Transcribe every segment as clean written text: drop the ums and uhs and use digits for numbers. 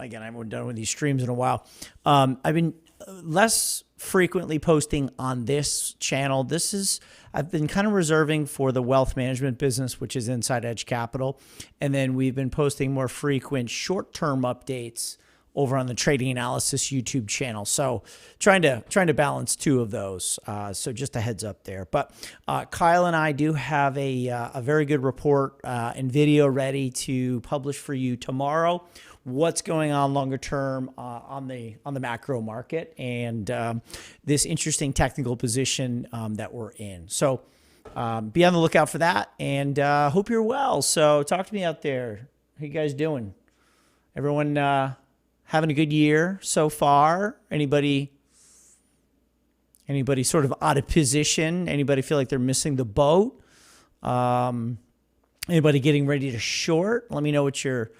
again, I haven't done one of these streams in a while. I've been less frequently posting on this channel. I've been kind of reserving for the wealth management business, which is Inside Edge Capital. And then we've been posting more frequent short-term updates over on the Trading Analysis YouTube channel. So trying to balance two of those. So just a heads up there. But Kyle and I do have a very good report and video ready to publish for you tomorrow. What's going on longer term on the macro market and this interesting technical position that we're in. So be on the lookout for that, and hope you're well. So talk to me out there. How you guys doing? Everyone having a good year so far? Anybody sort of out of position? Anybody feel like they're missing the boat? Anybody getting ready to short? Let me know what you're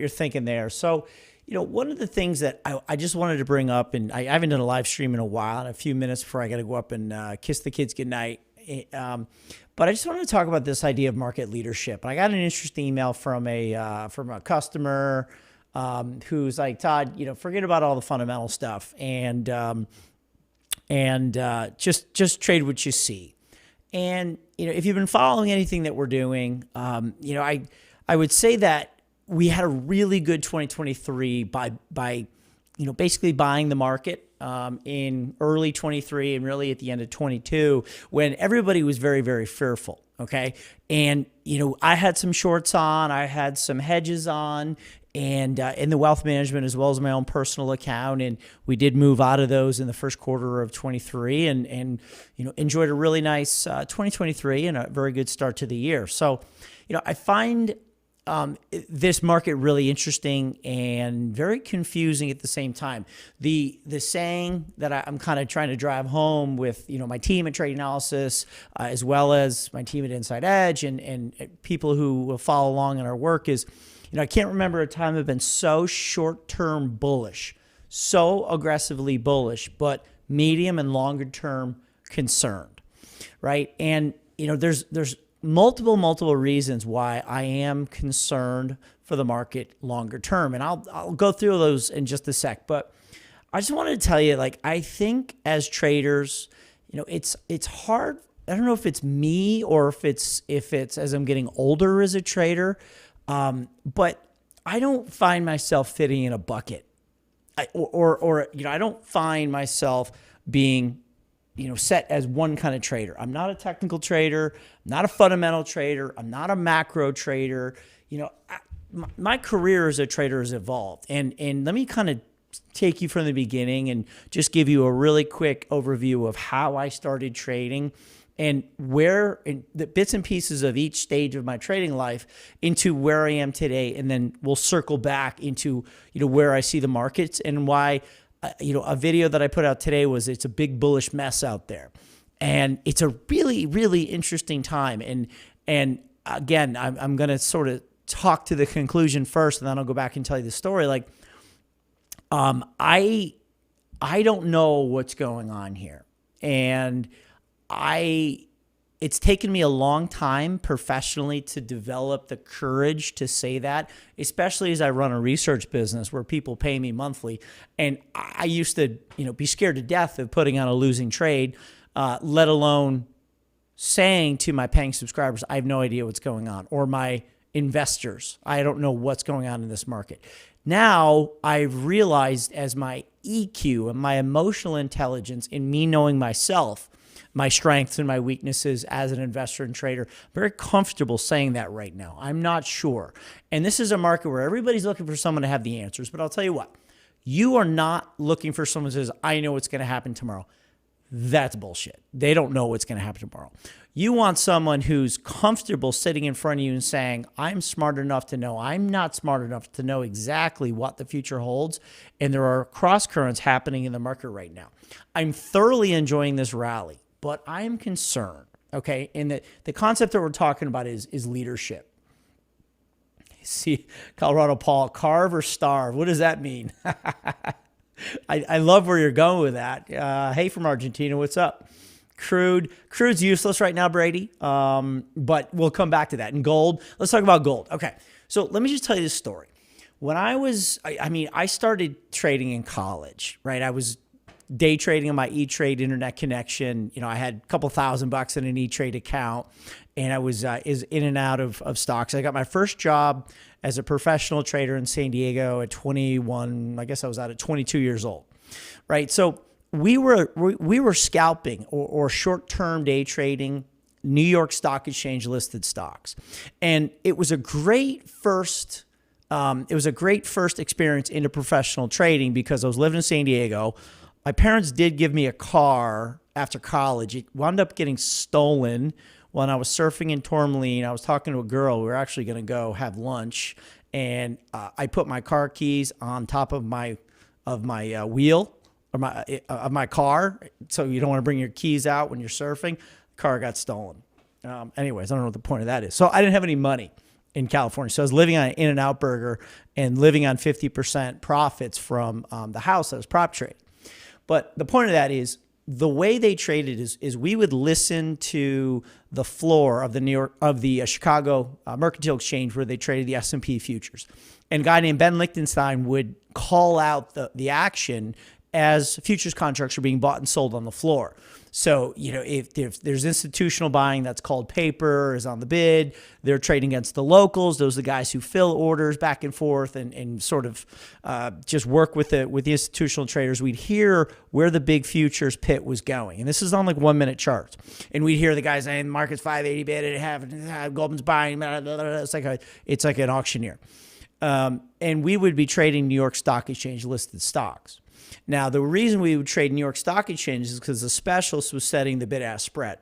thinking there. So, one of the things that I just wanted to bring up, and I haven't done a live stream in a while, in a few minutes before I got to go up and kiss the kids goodnight. But I just wanted to talk about this idea of market leadership. I got an interesting email from a customer who's like, Todd, forget about all the fundamental stuff and just trade what you see. And if you've been following anything that we're doing, I would say that we had a really good 2023 by basically buying the market in early 23 and really at the end of 22 when everybody was very, very fearful. Okay. And, I had some shorts on, I had some hedges on, and in the wealth management as well as my own personal account. And we did move out of those in the first quarter of 23 and enjoyed a really nice 2023 and a very good start to the year. So, I find this market really interesting and very confusing at the same time. The saying that I'm kind of trying to drive home with my team at Trade Analysis, as well as my team at Inside Edge and people who will follow along in our work is, I can't remember a time I've been so short-term bullish, so aggressively bullish, but medium and longer-term concerned, right? And there's multiple reasons why I am concerned for the market longer term. And I'll go through those in just a sec, but I just wanted to tell you, I think as traders, it's hard. I don't know if it's me or if it's as I'm getting older as a trader, but I don't find myself fitting in a bucket I don't find myself being set as one kind of trader. I'm not a technical trader. I'm not a fundamental trader. I'm not a macro trader. My career as a trader has evolved. And let me kind of take you from the beginning and just give you a really quick overview of how I started trading and where in the bits and pieces of each stage of my trading life into where I am today. And then we'll circle back into, where I see the markets and why. A video that I put out today was it's a big bullish mess out there. And it's a really, really interesting time. And again, I'm going to sort of talk to the conclusion first, and then I'll go back and tell you the story. I don't know what's going on here. And it's taken me a long time professionally to develop the courage to say that, especially as I run a research business where people pay me monthly. And I used to, be scared to death of putting on a losing trade, let alone saying to my paying subscribers, I have no idea what's going on, or my investors, I don't know what's going on in this market. Now I've realized as my EQ and my emotional intelligence in me knowing myself, my strengths and my weaknesses as an investor and trader. I'm very comfortable saying that right now. I'm not sure. And this is a market where everybody's looking for someone to have the answers. But I'll tell you what, you are not looking for someone who says, I know what's going to happen tomorrow. That's bullshit. They don't know what's going to happen tomorrow. You want someone who's comfortable sitting in front of you and saying, I'm smart enough to know I'm not smart enough to know exactly what the future holds. And there are cross currents happening in the market right now. I'm thoroughly enjoying this rally. But I am concerned, okay? And the concept that we're talking about is leadership. See, Colorado Paul, carve or starve. What does that mean? I love where you're going with that. Hey, from Argentina, what's up? Crude's useless right now, Brady, but we'll come back to that. And gold, let's talk about gold. Okay, so let me just tell you this story. I started trading in college, right? I was day trading on my E-Trade internet connection. I had a couple $1,000 in an E-Trade account, and I was is in and out of stocks. I got my first job as a professional trader in San Diego at 21. I guess I was out at 22 years old, right? So we were scalping or short-term day trading New York Stock Exchange listed stocks, and it was a great first. It was a great first experience into professional trading because I was living in San Diego. My parents did give me a car after college. It wound up getting stolen when I was surfing in Tourmaline. I was talking to a girl. We were actually going to go have lunch, and I put my car keys on top of my wheel or my car. So you don't want to bring your keys out when you're surfing. The car got stolen. Anyways, I don't know what the point of that is. So I didn't have any money in California. So I was living on an In-N-Out burger and living on 50% profits from the house that was prop trade. But the point of that is the way they traded is we would listen to the floor of the Chicago Mercantile Exchange where they traded the S&P futures. And a guy named Ben Lichtenstein would call out the action as futures contracts are being bought and sold on the floor. So, if there's institutional buying, that's called paper, is on the bid. They're trading against the locals. Those are the guys who fill orders back and forth and sort of just work with the institutional traders. We'd hear where the big futures pit was going. And this is on like 1 minute charts. And we'd hear the guys saying, market's 580 bid, it have Goldman's buying, blah, blah, blah. It's like an auctioneer. And we would be trading New York Stock Exchange listed stocks. Now, the reason we would trade New York Stock Exchange is because the specialist was setting the bid-ask spread.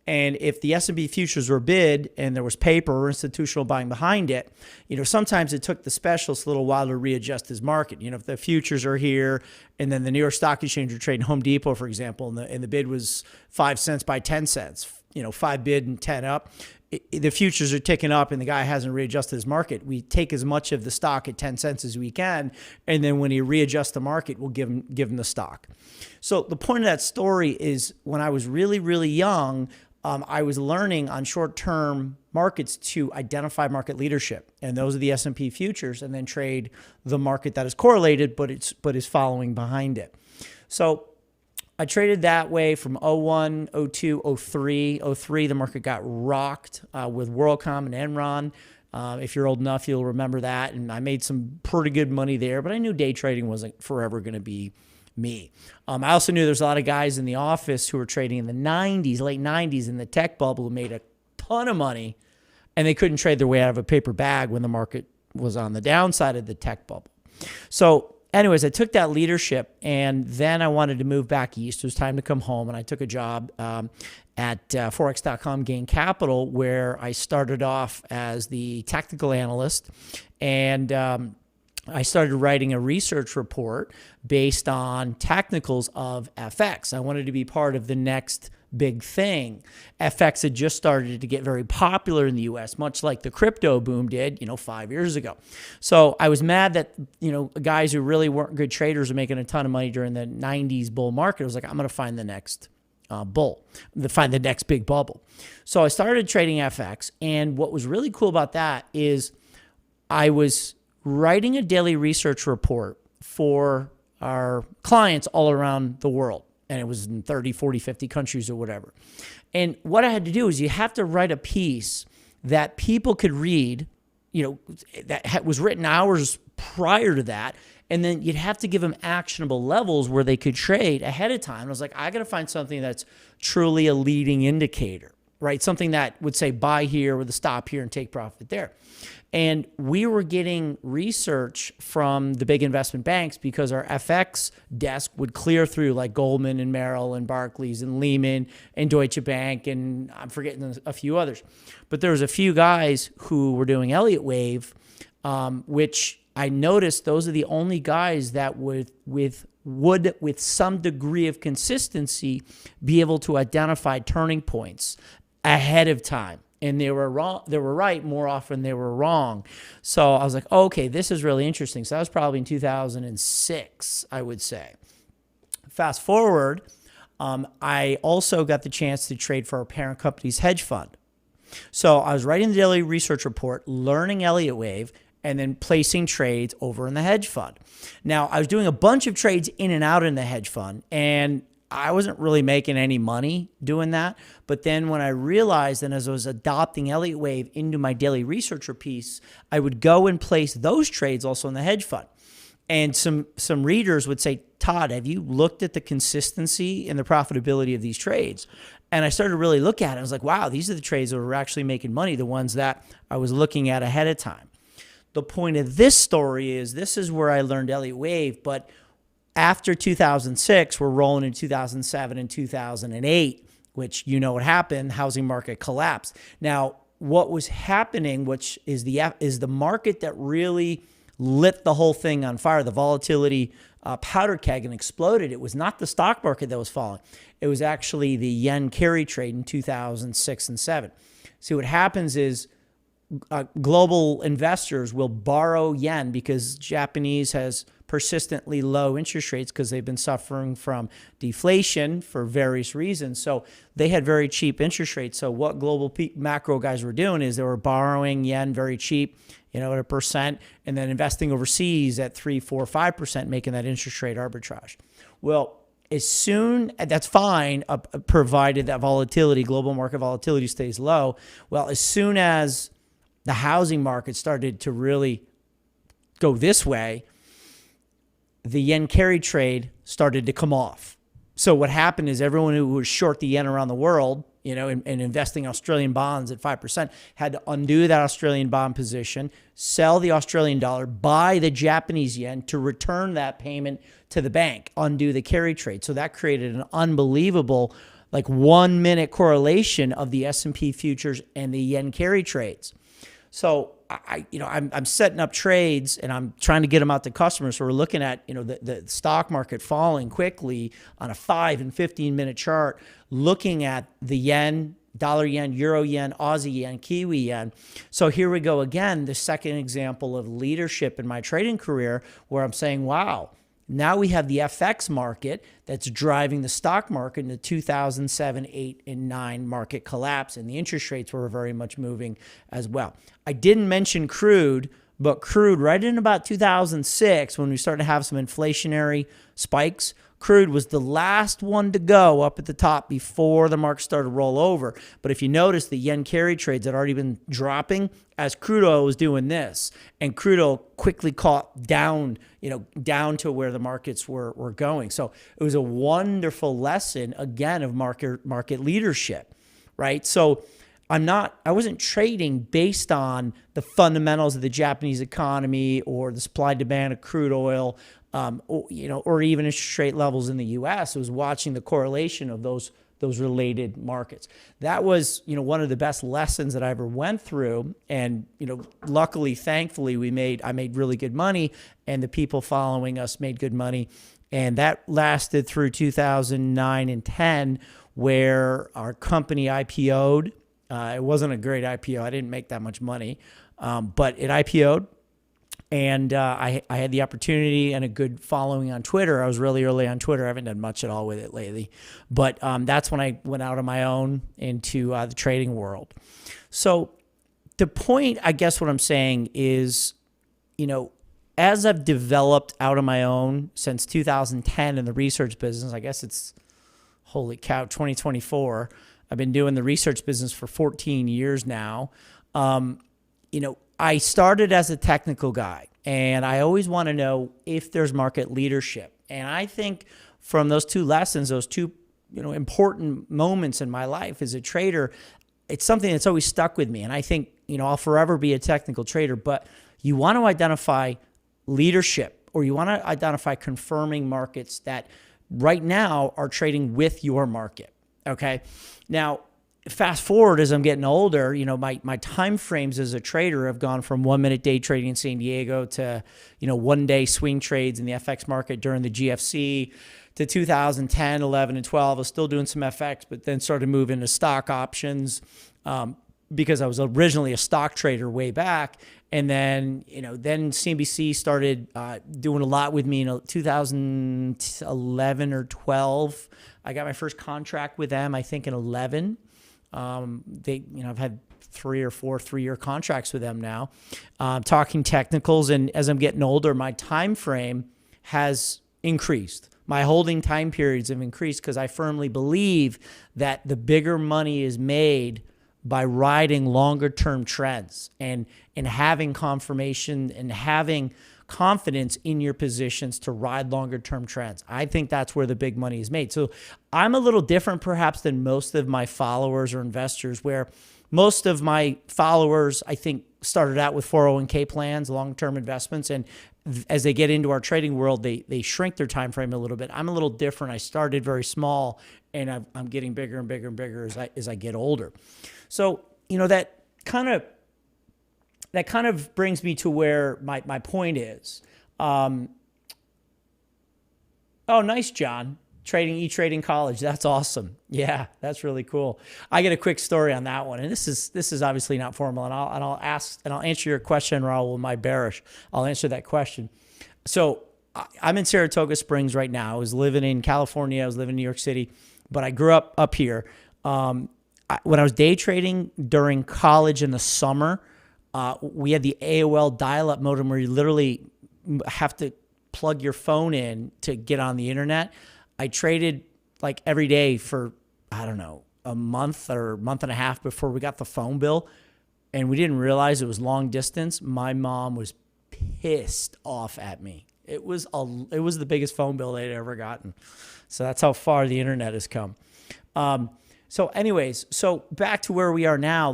And if the S&P futures were bid and there was paper or institutional buying behind it, sometimes it took the specialist a little while to readjust his market. If the futures are here and then the New York Stock Exchange were trading Home Depot, for example, and the bid was 5 cents by 10 cents, 5 bid and 10 up, the futures are ticking up and the guy hasn't readjusted his market. We take as much of the stock at 10 cents as we can, and then when he readjusts the market, we'll give him the stock. So the point of that story is when I was really, really young, I was learning on short-term markets to identify market leadership, and those are the S&P futures, and then trade the market that is correlated but is following behind it. So I traded that way from 01, 02, 03. 03, the market got rocked with WorldCom and Enron. If you're old enough, you'll remember that. And I made some pretty good money there, but I knew day trading wasn't forever going to be me. I also knew there's a lot of guys in the office who were trading in the 90s, late 90s in the tech bubble who made a ton of money, and they couldn't trade their way out of a paper bag when the market was on the downside of the tech bubble. So anyways, I took that leadership, and then I wanted to move back east. It was time to come home, and I took a job at Forex.com Gain Capital, where I started off as the technical analyst, and I started writing a research report based on technicals of FX. I wanted to be part of the next big thing. FX had just started to get very popular in the US, much like the crypto boom did, 5 years ago. So I was mad that, guys who really weren't good traders were making a ton of money during the 90s bull market. I was like, I'm going to find the next find the next big bubble. So I started trading FX. And what was really cool about that is I was writing a daily research report for our clients all around the world. And it was in 30, 40, 50 countries or whatever. And what I had to do is you have to write a piece that people could read, that was written hours prior to that. And then you'd have to give them actionable levels where they could trade ahead of time. I was like, I got to find something that's truly a leading indicator, right? Something that would say buy here with a stop here and take profit there. And we were getting research from the big investment banks because our FX desk would clear through like Goldman and Merrill and Barclays and Lehman and Deutsche Bank, and I'm forgetting a few others. But there was a few guys who were doing Elliott Wave, which I noticed those are the only guys that would with some degree of consistency be able to identify turning points ahead of time. And they were wrong. They were right more often. They were wrong. So I was like, oh, okay, this is really interesting. So that was probably in 2006, I would say. Fast forward, I also got the chance to trade for our parent company's hedge fund. So I was writing the daily research report, learning Elliott Wave, and then placing trades over in the hedge fund. Now, I was doing a bunch of trades in and out in the hedge fund, and I wasn't really making any money doing that. But then when I realized, and as I was adopting Elliott Wave into my daily researcher piece, I would go and place those trades also in the hedge fund. And some readers would say, Todd, have you looked at the consistency and the profitability of these trades? And I started to really look at it. I was like, wow, these are the trades that were actually making money, the ones that I was looking at ahead of time. The point of this story is this is where I learned Elliott Wave, but after 2006, we're rolling in 2007 and 2008, which you know what happened, housing market collapsed. Now, what was happening, which is the market that really lit the whole thing on fire, the volatility powder keg and exploded. It was not the stock market that was falling. It was actually the yen carry trade in 2006 and 7. See, what happens is global investors will borrow yen because Japanese has persistently low interest rates because they've been suffering from deflation for various reasons. So they had very cheap interest rates. So what global macro guys were doing is they were borrowing yen very cheap, at 1%, and then investing overseas at 3%, 4%, 5%, making that interest rate arbitrage. Well, that's fine, provided that global market volatility stays low. Well, as soon as the housing market started to really go this way, the yen carry trade started to come off. So what happened is everyone who was short the yen around the world, and investing Australian bonds at 5%, had to undo that Australian bond position, sell the Australian dollar, buy the Japanese yen to return that payment to the bank, undo the carry trade. So that created an unbelievable 1 minute correlation of the S&P futures and the yen carry trades. So I'm setting up trades and I'm trying to get them out to customers. So we're looking at, the stock market falling quickly on a 5 and 15 minute chart, looking at the yen, dollar yen, euro yen, Aussie yen, Kiwi yen. So here we go again, the second example of leadership in my trading career where I'm saying, wow, now we have the FX market that's driving the stock market in the 2007, 8, and 9 market collapse, and the interest rates were very much moving as well. I didn't mention crude, but crude right in about 2006, when we started to have some inflationary spikes, crude was the last one to go up at the top before the market started to roll over. But if you notice, the yen carry trades had already been dropping as crude oil was doing this, and crude oil quickly caught down, down to where the markets were going. So it was a wonderful lesson again of market leadership, right? So I wasn't trading based on the fundamentals of the Japanese economy or the supply demand of crude oil, or even interest rate levels in the U.S. It was watching the correlation of those related markets. That was, one of the best lessons that I ever went through. And, luckily, thankfully, I made really good money, and the people following us made good money. And that lasted through 2009 and 10, where our company IPO'd. It wasn't a great IPO. I didn't make that much money, but it IPO'd. And I had the opportunity and a good following on Twitter. I was really early on Twitter. I haven't done much at all with it lately. But that's when I went out on my own into the trading world. So the point, I guess what I'm saying is, as I've developed out on my own since 2010 in the research business, I guess it's, holy cow, 2024. I've been doing the research business for 14 years now. I started as a technical guy, and I always want to know if there's market leadership. And I think from those two lessons, those two important moments in my life as a trader, it's something that's always stuck with me. And I think I'll forever be a technical trader. But you want to identify leadership, or you want to identify confirming markets that right now are trading with your market. Okay, now, fast forward as I'm getting older, my time frames as a trader have gone from 1 minute day trading in San Diego to, 1 day swing trades in the FX market during the GFC to 2010, 11, and 12. I was still doing some FX, but then started moving to stock options because I was originally a stock trader way back. And then, then CNBC started doing a lot with me in 2011 or 12. I got my first contract with them, I think, in 11. I've had 3 or 4 3-year contracts with them now, talking technicals. And as I'm getting older, my time frame has increased. My holding time periods have increased because I firmly believe that the bigger money is made by riding longer term trends and having confirmation and having confidence in your positions to ride longer term trends. I think that's where the big money is made. So I'm a little different perhaps than most of my followers or investors, where most of my followers, I think, started out with 401k plans, long-term investments, and as they get into our trading world, they shrink their time frame a little bit. I'm a little different. I started very small, and I'm getting bigger and bigger and bigger as I get older. So, that kind of brings me to where my point is. Oh, nice, John. E-Trading College. That's awesome. Yeah, that's really cool. I get a quick story on that one. And this is obviously not formal. And I'll answer your question, Raul. Am I bearish? I'll answer that question. So I'm in Saratoga Springs right now. I was living in California. I was living in New York City, but I grew up here. When I was day trading during college in the summer, we had the AOL dial-up modem where you literally have to plug your phone in to get on the internet. I traded like every day for, I don't know, a month or month and a half before we got the phone bill, and we didn't realize it was long distance. My mom was pissed off at me. It was the biggest phone bill they'd ever gotten. So that's how far the internet has come. So anyways, back to where we are now,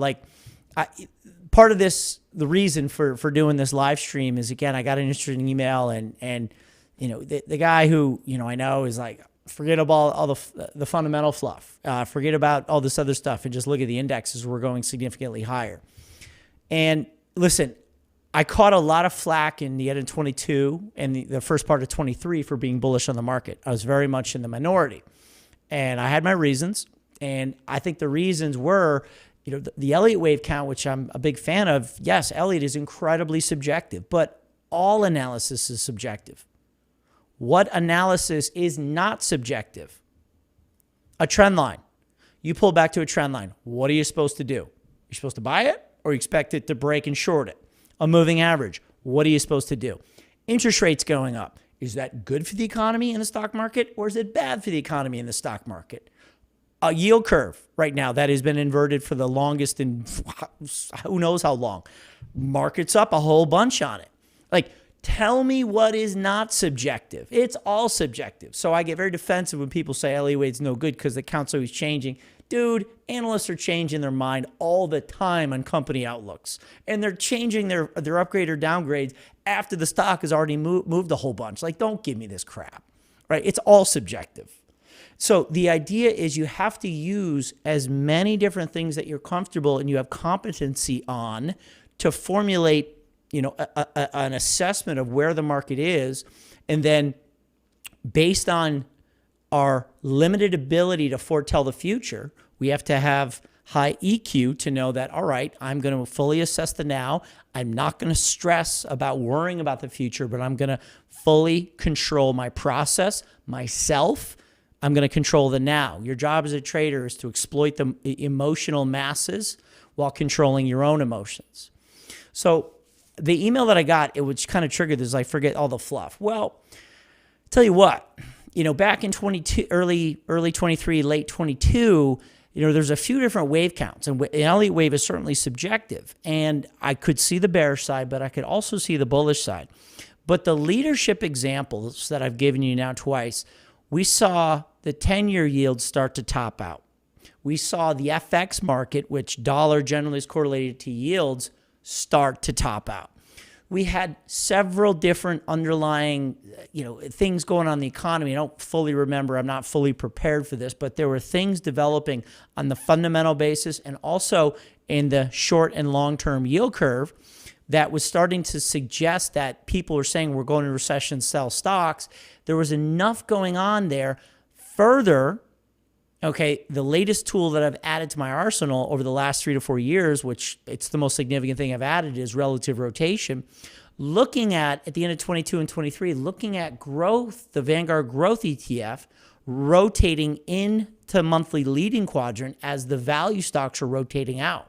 part of this, the reason for doing this live stream is, again, I got an interesting email and the guy who, I know is like, forget about all the fundamental fluff, forget about all this other stuff and just look at the indexes. We're going significantly higher. And listen, I caught a lot of flack in the end of 22 and the first part of 23 for being bullish on the market. I was very much in the minority, and I had my reasons. And I think the reasons were, the Elliott wave count, which I'm a big fan of. Yes, Elliott is incredibly subjective, but all analysis is subjective. What analysis is not subjective? A trend line. You pull back to a trend line. What are you supposed to do? You're supposed to buy it, or you expect it to break and short it? A moving average. What are you supposed to do? Interest rates going up. Is that good for the economy in the stock market, or is it bad for the economy in the stock market? A yield curve right now that has been inverted for the longest in who knows how long. Market's up a whole bunch on it. Tell me what is not subjective. It's all subjective. So I get very defensive when people say Elliott wave's no good because the count's always changing. Dude, analysts are changing their mind all the time on company outlooks. And they're changing their upgrade or downgrades after the stock has already moved a whole bunch. Don't give me this crap, right? It's all subjective. So the idea is you have to use as many different things that you're comfortable and you have competency on to formulate an assessment of where the market is. And then based on our limited ability to foretell the future, we have to have high EQ to know that, all right, I'm going to fully assess the now. I'm not going to stress about worrying about the future, but I'm going to fully control my process, myself. I'm going to control the now. Your job as a trader is to exploit the emotional masses while controlling your own emotions. So the email that I got, it which kind of triggered this, I forget all the fluff. Well, tell you what, back in 22, early 23, late 22, there's a few different wave counts, and Elliott wave is certainly subjective. And I could see the bearish side, but I could also see the bullish side. But the leadership examples that I've given you now twice, we saw the 10-year yield start to top out. We saw the FX market, which dollar generally is correlated to yields, start to top out. We had several different underlying, things going on in the economy. I don't fully remember. I'm not fully prepared for this, but there were things developing on the fundamental basis and also in the short and long-term yield curve that was starting to suggest that people were saying we're going to recession, sell stocks. There was enough going on there. Further, okay, the latest tool that I've added to my arsenal over the last 3 to 4 years, which it's the most significant thing I've added, is relative rotation. Looking at the end of 22 and 23, looking at growth, the Vanguard Growth ETF, rotating into monthly leading quadrant as the value stocks are rotating out.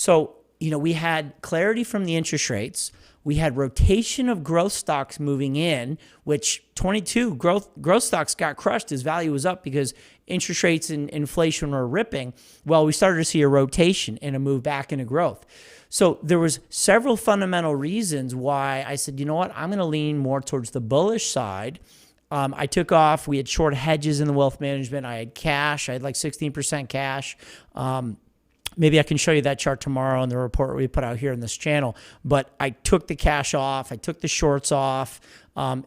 So, we had clarity from the interest rates. We had rotation of growth stocks moving in, which 22 growth stocks got crushed as value was up because interest rates and inflation were ripping. Well, we started to see a rotation and a move back into growth. So there was several fundamental reasons why I said, you know what, I'm going to lean more towards the bullish side. I took off. We had short hedges in the wealth management. I had cash. I had like 16% cash. Maybe I can show you that chart tomorrow in the report we put out here in this channel. But I took the cash off. I took the shorts off.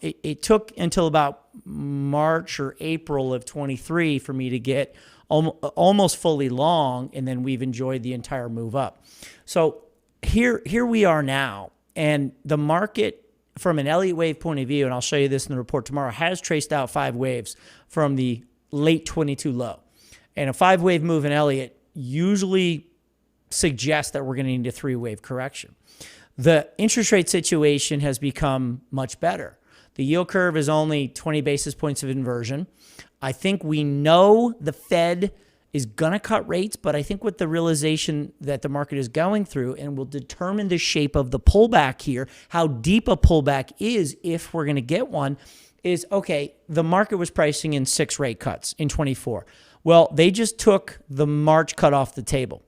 It took until about March or April of 23 for me to get almost fully long, and then we've enjoyed the entire move up. So here we are now, and the market, from an Elliott wave point of view, and I'll show you this in the report tomorrow, has traced out 5 waves from the late 22 low. And a 5-wave move in Elliott usually suggests that we're going to need a 3-wave correction. The interest rate situation has become much better. The yield curve is only 20 basis points of inversion. I think we know the Fed is going to cut rates, but I think with the realization that the market is going through and will determine the shape of the pullback here, how deep a pullback is if we're going to get one, is, okay, the market was pricing in 6 rate cuts in 24. Well, they just took the March cut off the table.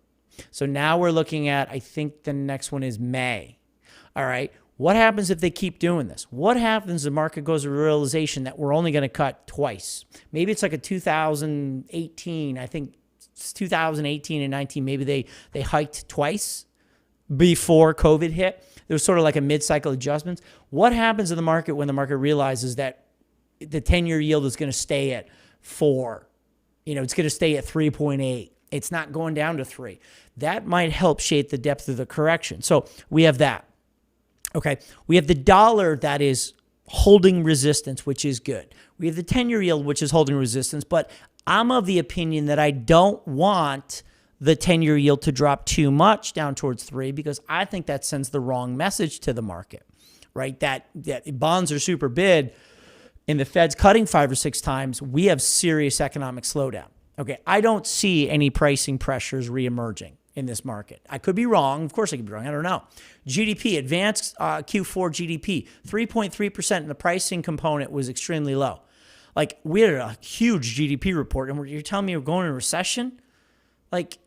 So now we're looking at, I think the next one is May. All right. What happens if they keep doing this? What happens if the market goes to a realization that we're only going to cut twice? Maybe it's like a 2018. I think it's 2018 and 19. Maybe they hiked twice before COVID hit. There was sort of like a mid-cycle adjustment. What happens in the market when the market realizes that the 10-year yield is going to stay at 4? It's going to stay at 3.8. It's not going down to 3. That might help shape the depth of the correction. So we have that. Okay. We have the dollar that is holding resistance, which is good. We have the 10-year yield, which is holding resistance, but I'm of the opinion that I don't want the 10-year yield to drop too much down towards 3, because I think that sends the wrong message to the market, right? That bonds are super bid and the Fed's cutting 5 or 6 times, we have serious economic slowdown. Okay, I don't see any pricing pressures reemerging in this market. I could be wrong. Of course I could be wrong. I don't know. GDP, advanced Q4 GDP, 3.3%, and the pricing component was extremely low. Like, we had a huge GDP report, and you're telling me we're going into recession? Like,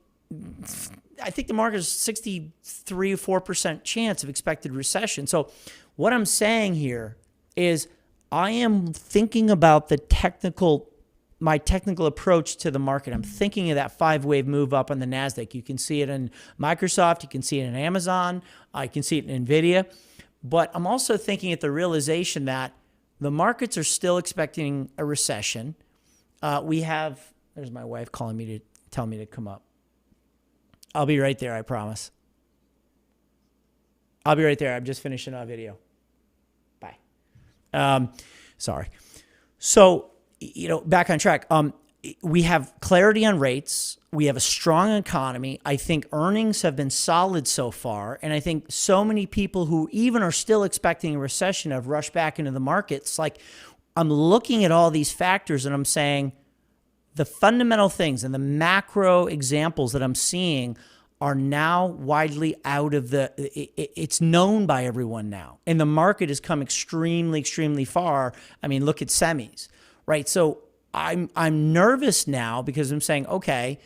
I think the market is 63 or 4% chance of expected recession. So what I'm saying here is I am thinking about my technical approach to the market. I'm thinking of that 5-wave move up on the NASDAQ. You can see it in Microsoft. You can see it in Amazon. You can see it in NVIDIA. But I'm also thinking at the realization that the markets are still expecting a recession. There's my wife calling me to tell me to come up. I'll be right there, I promise. I'll be right there. I'm just finishing a video. Bye. Sorry. So, back on track. We have clarity on rates. We have a strong economy. I think earnings have been solid so far. And I think so many people who even are still expecting a recession have rushed back into the markets. Like, I'm looking at all these factors and I'm saying the fundamental things and the macro examples that I'm seeing are now widely out of it's known by everyone now. And the market has come extremely, extremely far. I mean, look at semis, right? So I'm nervous now because I'm saying, okay,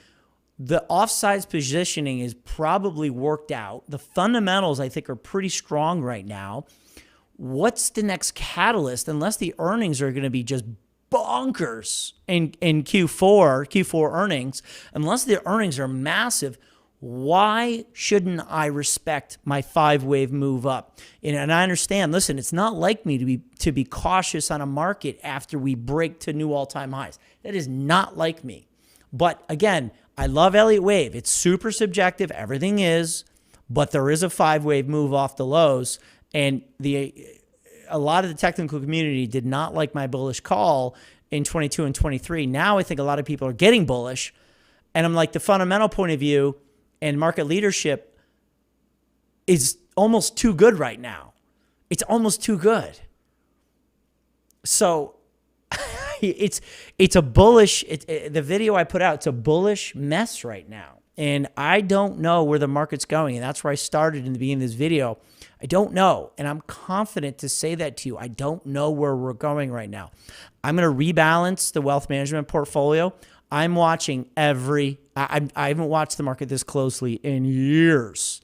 the offsides positioning is probably worked out. The fundamentals, I think, are pretty strong right now. What's the next catalyst? Unless the earnings are going to be just bonkers in Q4 earnings, unless the earnings are massive, why shouldn't I respect my 5-wave move up? And I understand, listen, it's not like me to be cautious on a market after we break to new all-time highs. That is not like me. But again, I love Elliott Wave. It's super subjective. Everything is. But there is a 5-wave move off the lows. And a lot of the technical community did not like my bullish call in 22 and 23. Now I think a lot of people are getting bullish. And I'm like, the fundamental point of view and market leadership is almost too good right now. It's almost too good. So it's a bullish, the video I put out, it's a bullish mess right now. And I don't know where the market's going. And that's where I started in the beginning of this video. I don't know. And I'm confident to say that to you. I don't know where we're going right now. I'm going to rebalance the wealth management portfolio. I'm watching I haven't watched the market this closely in years.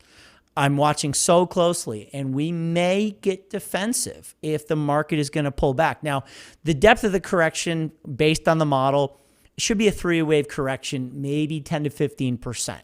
I'm watching so closely, and we may get defensive if the market is going to pull back. Now, the depth of the correction based on the model should be a three-wave correction, maybe 10 to 15%.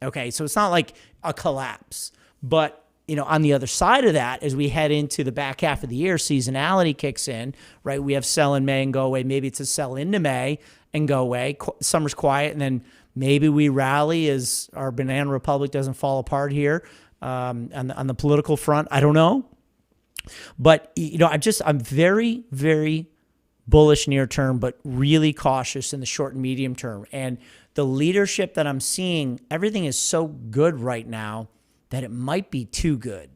Okay, so it's not like a collapse. But, on the other side of that, as we head into the back half of the year, seasonality kicks in, right? We have sell in May and go away. Maybe it's a sell into May and go away. Summer's quiet, and then maybe we rally as our banana republic doesn't fall apart here on the political front. I don't know. But, I'm very, very bullish near term, but really cautious in the short and medium term. And the leadership that I'm seeing, everything is so good right now that it might be too good.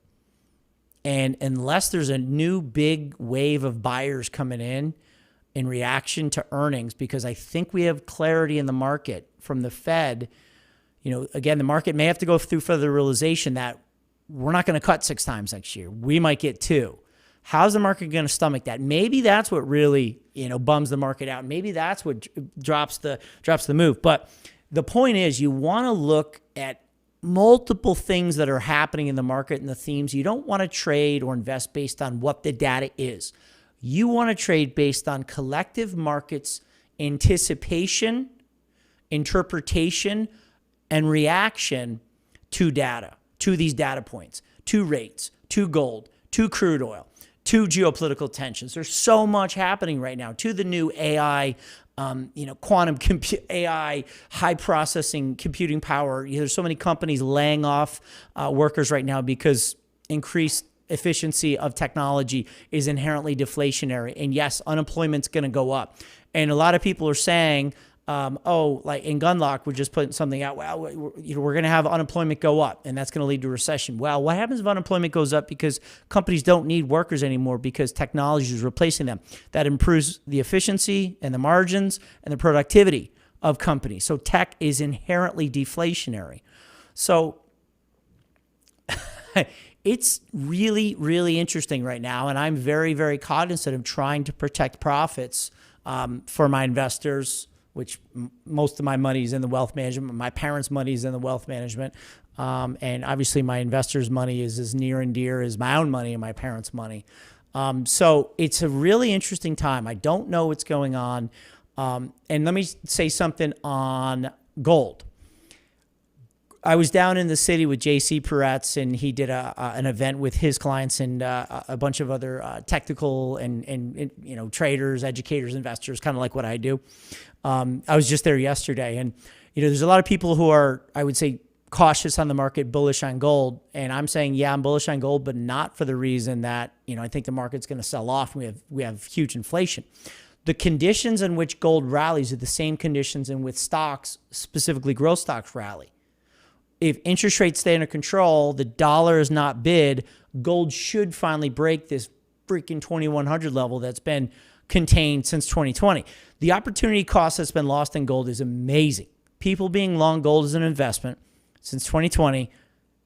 And unless there's a new big wave of buyers coming in reaction to earnings, because I think we have clarity in the market from the Fed, again, the market may have to go through further realization that we're not going to cut 6 times next year. We might get 2. How's the market going to stomach that? Maybe that's what really, bums the market out. Maybe that's what drops the move. But the point is, you want to look at multiple things that are happening in the market and the themes. You don't want to trade or invest based on what the data is. You want to trade based on collective markets, anticipation, interpretation, and reaction to data, to these data points, to rates, to gold, to crude oil, to geopolitical tensions. There's so much happening right now, to the new AI, quantum AI, high processing computing power. There's so many companies laying off workers right now because increased efficiency of technology is inherently deflationary. And yes, unemployment's going to go up. And a lot of people are saying, like in Gunlock, we're just putting something out. Well, we're going to have unemployment go up, and that's going to lead to recession. Well, what happens if unemployment goes up because companies don't need workers anymore because technology is replacing them? That improves the efficiency and the margins and the productivity of companies. So tech is inherently deflationary. So it's really, really interesting right now, and I'm very, very cognizant of trying to protect profits for my investors, which most of my money is in the wealth management. My parents' money is in the wealth management. And obviously my investors' money is as near and dear as my own money and my parents' money. So it's a really interesting time. I don't know what's going on. And let me say something on gold. I was down in the city with JC Peretz, and he did an event with his clients and a bunch of other technical and traders, educators, investors, kind of like what I do. I was just there yesterday, and there's a lot of people who are, I would say, cautious on the market, bullish on gold, and I'm saying, yeah, I'm bullish on gold, but not for the reason that I think the market's going to sell off. We have huge inflation. The conditions in which gold rallies are the same conditions in which stocks, specifically growth stocks, rally. If interest rates stay under control, the dollar is not bid, gold should finally break this freaking 2100 level that's been contained since 2020. The opportunity cost that's been lost in gold is amazing. People being long gold as an investment since 2020,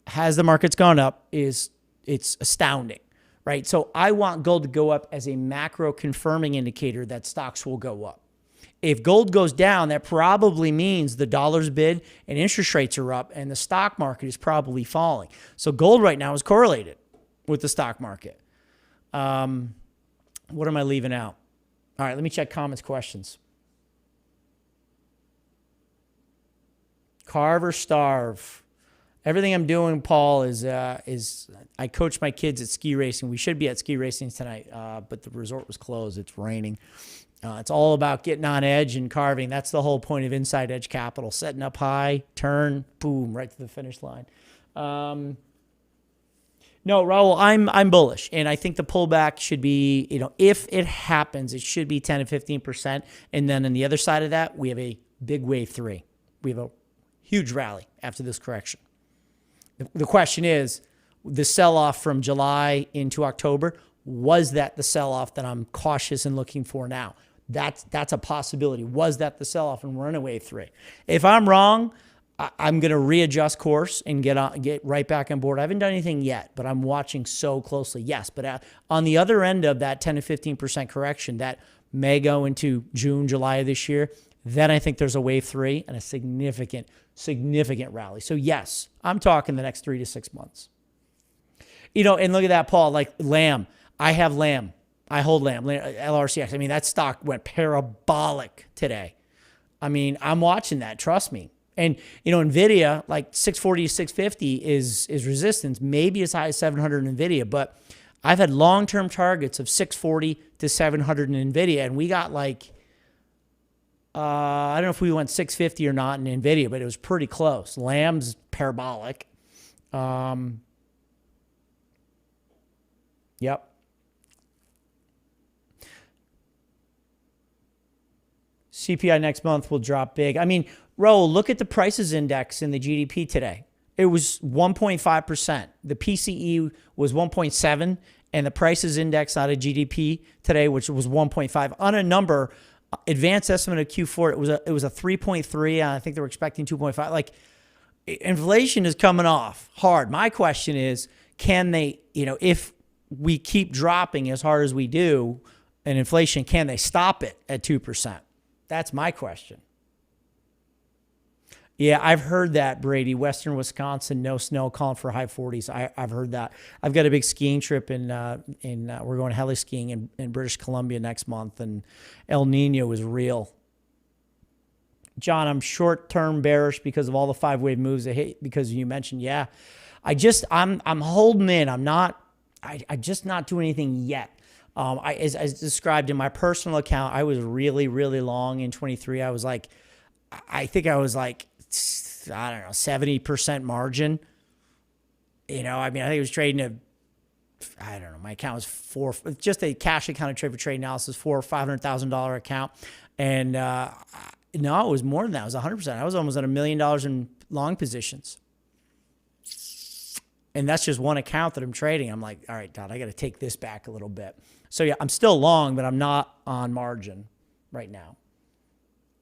has the markets gone up, it's astounding, right? So I want gold to go up as a macro confirming indicator that stocks will go up. If gold goes down, that probably means the dollar's bid and interest rates are up and the stock market is probably falling. So gold right now is correlated with the stock market. What am I leaving out? All right, let me check comments, questions. Carve or starve. Everything I'm doing, Paul, is I coach my kids at ski racing. We should be at ski racing tonight, but the resort was closed. It's raining. It's all about getting on edge and carving. That's the whole point of Inside Edge Capital. Setting up high, turn, boom, right to the finish line. No, Raul, I'm bullish, and I think the pullback should be, if it happens, it should be 10 to 15%. And then on the other side of that, we have a big wave 3. We have a huge rally after this correction. The question is, the sell-off from July into October, was that the sell-off that I'm cautious and looking for now? That's a possibility. Was that the sell-off and we're in a wave 3? If I'm wrong, I'm going to readjust course and get right back on board. I haven't done anything yet, but I'm watching so closely. Yes, but on the other end of that 10 to 15% correction that may go into June, July of this year, then I think there's a wave 3 and a significant rally. So yes, I'm talking the next 3 to 6 months. And look at that, Paul, like Lamb. I have Lamb. I hold Lamb, LRCX. I mean, that stock went parabolic today. I mean, I'm watching that. Trust me. And, NVIDIA, like 640 to 650 is resistance, maybe as high as 700 in NVIDIA. But I've had long-term targets of 640 to 700 in NVIDIA. And we got like, I don't know if we went 650 or not in NVIDIA, but it was pretty close. Lamb's parabolic. Yep. CPI next month will drop big. I mean, Raul, look at the prices index in the GDP today. It was 1.5%. The PCE was 1.7, and the prices index out of GDP today, which was 1.5. On a number, advanced estimate of Q4, it was a 3.3. And I think they were expecting 2.5. Like, inflation is coming off hard. My question is, can they, if we keep dropping as hard as we do in inflation, can they stop it at 2%? That's my question. Yeah, I've heard that, Brady. Western Wisconsin, no snow, calling for high 40s. I've heard that. I've got a big skiing trip we're going heli skiing in British Columbia next month, and El Nino is real. John, I'm short-term bearish because of all the 5-wave moves I hit, because you mentioned, yeah. I'm holding in. I'm just not doing anything yet. As described in my personal account, I was really, really long in 23. I was like, I think I was like, I don't know, 70% margin. I mean, I think it was trading I don't know, my account was just a cash account of trade for trade analysis, $400,000 or $500,000 account. And no, it was more than that. It was 100%. I was almost at $1 million in long positions. And that's just one account that I'm trading. I'm like, all right, Todd, I got to take this back a little bit. So yeah, I'm still long, but I'm not on margin right now.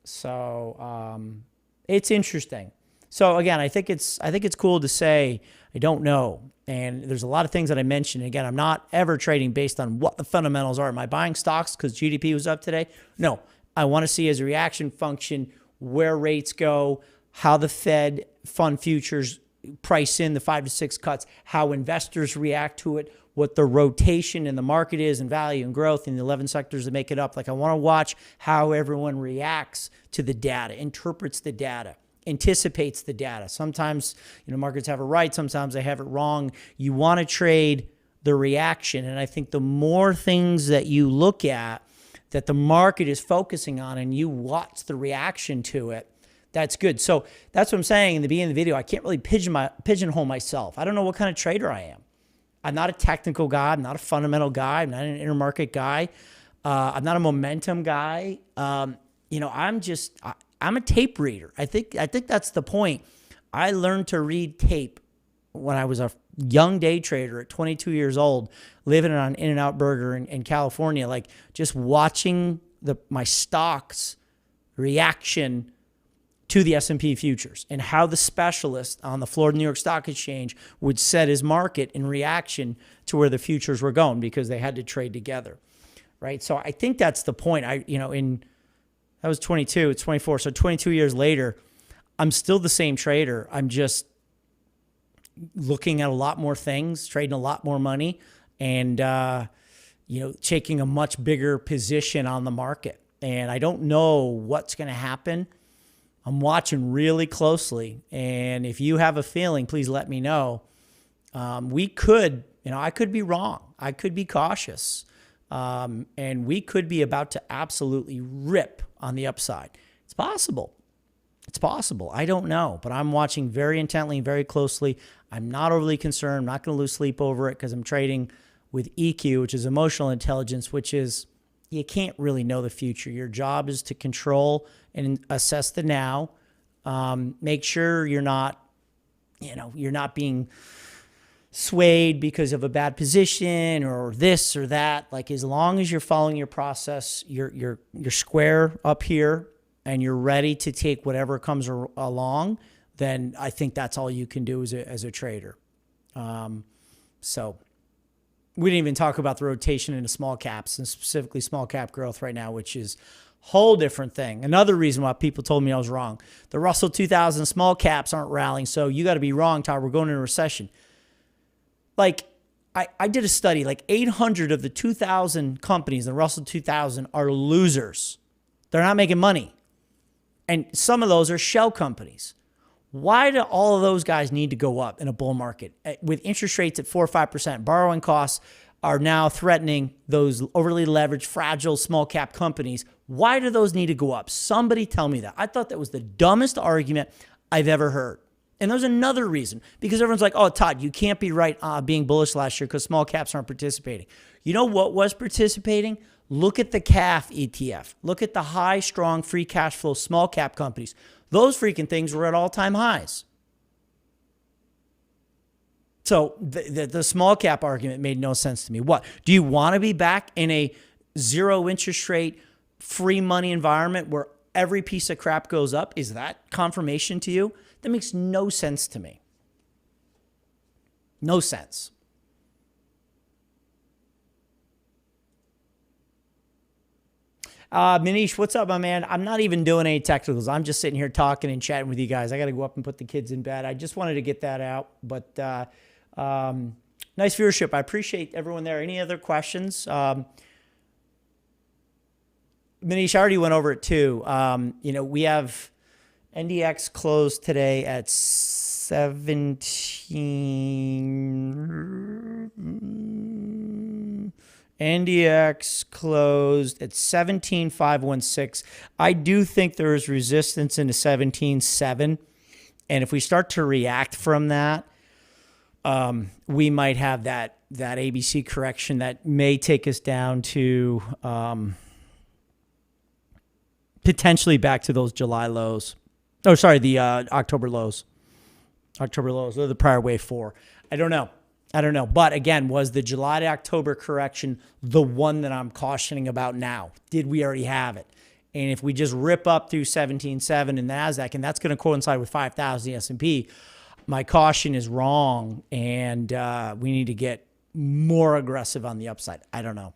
So it's interesting. So again, I think it's cool to say I don't know. And there's a lot of things that I mentioned. Again, I'm not ever trading based on what the fundamentals are. Am I buying stocks because GDP was up today? No. I want to see as a reaction function where rates go, how the Fed fund futures price in the 5 to 6 cuts, how investors react to it, what the rotation in the market is and value and growth in the 11 sectors that make it up. Like, I want to watch how everyone reacts to the data, interprets the data, anticipates the data. Sometimes, markets have it right. Sometimes they have it wrong. You want to trade the reaction. And I think the more things that you look at that the market is focusing on and you watch the reaction to it, that's good. So that's what I'm saying in the beginning of the video. I can't really pigeonhole myself. I don't know what kind of trader I am. I'm not a technical guy. I'm not a fundamental guy. I'm not an intermarket guy. I'm not a momentum guy. I'm a tape reader. I think that's the point. I learned to read tape when I was a young day trader at 22 years old, living on In-N-Out Burger in California, like just watching my stocks reaction to the S&P futures and how the specialist on the floor of the New York Stock Exchange would set his market in reaction to where the futures were going because they had to trade together, right? So I think that's the point. That was 22, it's 24. So 22 years later, I'm still the same trader. I'm just looking at a lot more things, trading a lot more money, and, taking a much bigger position on the market. And I don't know what's going to happen. I'm watching really closely. And if you have a feeling, please let me know. I could be wrong. I could be cautious. And we could be about to absolutely rip on the upside. It's possible. It's possible. I don't know, but I'm watching very intently and very closely. I'm not overly concerned. I'm not going to lose sleep over it because I'm trading with EQ, which is emotional intelligence, which is you can't really know the future. Your job is to control and assess the now. Make sure you're not being swayed because of a bad position or this or that. Like, as long as you're following your process, you're square up here and you're ready to take whatever comes along, then I think that's all you can do as a trader. So we didn't even talk about the rotation into small caps and specifically small cap growth right now, which is a whole different thing. Another reason why people told me I was wrong. The Russell 2000 small caps aren't rallying, so you got to be wrong, Todd. We're going into a recession. Like, I did a study, like 800 of the 2,000 companies in the Russell 2000 are losers. They're not making money. And some of those are shell companies. Why do all of those guys need to go up in a bull market? With interest rates at 4 or 5%, borrowing costs are now threatening those overly leveraged, fragile, small cap companies. Why do those need to go up? Somebody tell me that. I thought that was the dumbest argument I've ever heard. And there's another reason, because everyone's like, oh, Todd, you can't be right being bullish last year because small caps aren't participating. You know what was participating? Look at the CAF ETF. Look at the high, strong, free cash flow small cap companies. Those freaking things were at all-time highs. So the small cap argument made no sense to me. What? Do you want to be back in a zero interest rate, free money environment where every piece of crap goes up? Is that confirmation to you? That makes no sense to me. No sense. Manish, what's up, my man? I'm not even doing any technicals. I'm just sitting here talking and chatting with you guys. I got to go up and put the kids in bed. I just wanted to get that out. But nice viewership. I appreciate everyone there. Any other questions? Manish, I already went over it too. We have NDX closed today at 17. NDX closed at 17,516. I do think there is resistance into 17.7. And if we start to react from that, we might have that ABC correction that may take us down to potentially back to those July lows. Oh, sorry, the October lows. October lows, or the prior wave 4. I don't know. But again, was the July to October correction the one that I'm cautioning about now? Did we already have it? And if we just rip up through 17.7 in NASDAQ, and that's going to coincide with 5,000 S&P, my caution is wrong, and we need to get more aggressive on the upside. I don't know.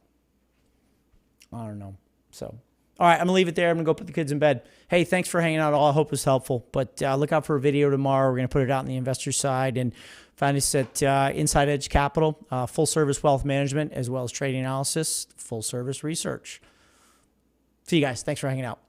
So, all right, I'm going to leave it there. I'm going to go put the kids in bed. Hey, thanks for hanging out. All I hope it was helpful. But look out for a video tomorrow. We're going to put it out on the investor side. And find us at Inside Edge Capital, full service wealth management, as well as trading analysis, full service research. See you guys. Thanks for hanging out.